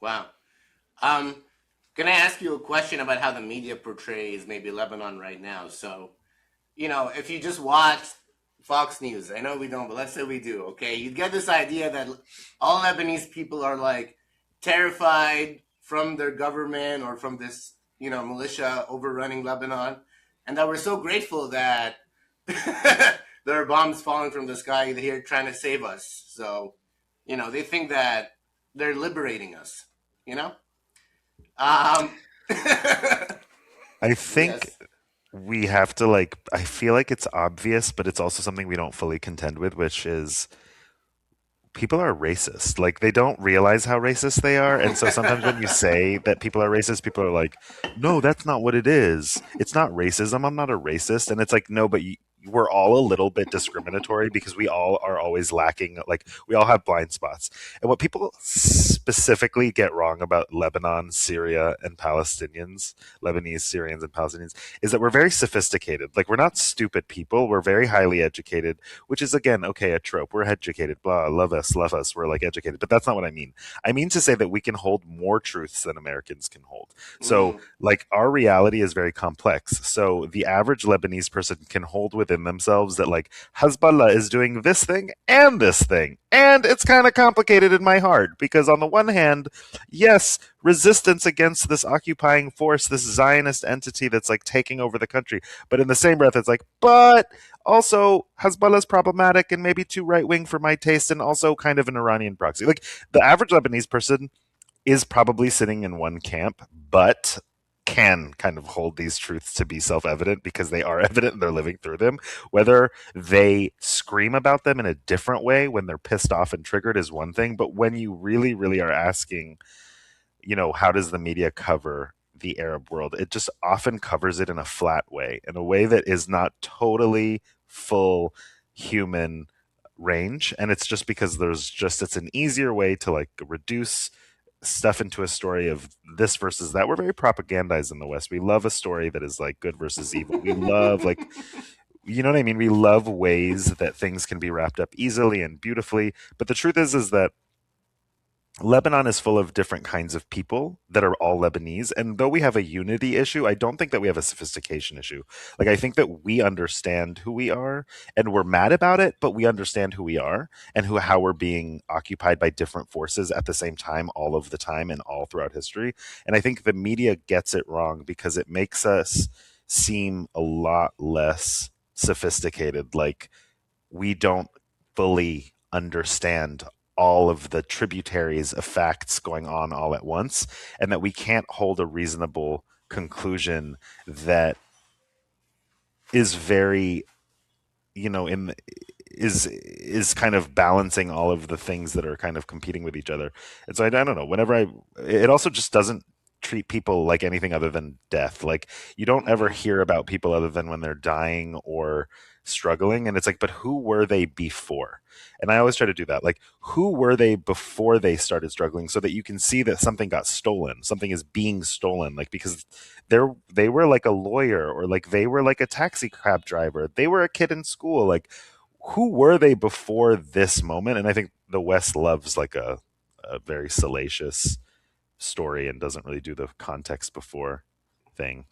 Wow. Um, can I ask you a question about how the media portrays maybe Lebanon right now? So, if you just watch Fox News, I know we don't, but let's say we do, okay? You get this idea that all Lebanese people are like terrified from their government or from this, militia overrunning Lebanon, and that we're so grateful that there are bombs falling from the sky here trying to save us. So, they think that they're liberating us, you know? Um, I think yes. we have to like, I feel like it's obvious, but it's also something we don't fully contend with, which is people are racist. Like they don't realize how racist they are. And so sometimes when you say that people are racist, people are like, no, that's not what it is. It's not racism. I'm not a racist. And it's like, no, but we're all a little bit discriminatory because we all are always lacking, like we all have blind spots. And what people specifically get wrong about Lebanon, Syria, and Palestinians, Lebanese, Syrians, and Palestinians, is that we're very sophisticated. Like we're not stupid people. We're very highly educated, which is again okay, a trope. We're educated, blah, love us, we're like educated, but that's not what I mean. I mean to say that we can hold more truths than Americans can hold. So Mm, like our reality is very complex. So the average Lebanese person can hold within themselves that like Hezbollah is doing this thing and it's kind of complicated in my heart because on the one hand, yes, resistance against this occupying force, this Zionist entity that's like taking over the country, but in the same breath it's like, but also, Hezbollah's problematic and maybe too right wing for my taste, and also kind of an Iranian proxy. Like the average Lebanese person is probably sitting in one camp, but can kind of hold these truths to be self evident because they are evident and they're living through them. Whether they scream about them in a different way when they're pissed off and triggered is one thing, but when you really, really are asking, how does the media cover the Arab world? It just often covers it in a flat way, in a way that is not totally full human range. And it's just because it's an easier way to like reduce stuff into a story of this versus that. We're very propagandized in the West. We love a story that is like good versus evil. We love like, you know what I mean? We love ways that things can be wrapped up easily and beautifully. But the truth is that Lebanon is full of different kinds of people that are all Lebanese. And though we have a unity issue, I don't think that we have a sophistication issue. Like, I think that we understand who we are and we're mad about it, but we understand who we are and how we're being occupied by different forces at the same time, all of the time and all throughout history. And I think the media gets it wrong because it makes us seem a lot less sophisticated. Like, we don't fully understand all of the tributaries of facts going on all at once, and that we can't hold a reasonable conclusion that is very, in is kind of balancing all of the things that are kind of competing with each other. And so I don't know. It also just doesn't treat people like anything other than death. Like you don't ever mm, hear about people other than when they're dying or struggling. And it's like, but who were they before? And I always try to do that. Like, who were they before they started struggling so that you can see that something got stolen, something is being stolen, like because they were like a lawyer or like they were like a taxi cab driver. They were a kid in school. Like who were they before this moment? And I think the West loves like a very salacious story and doesn't really do the context before thing.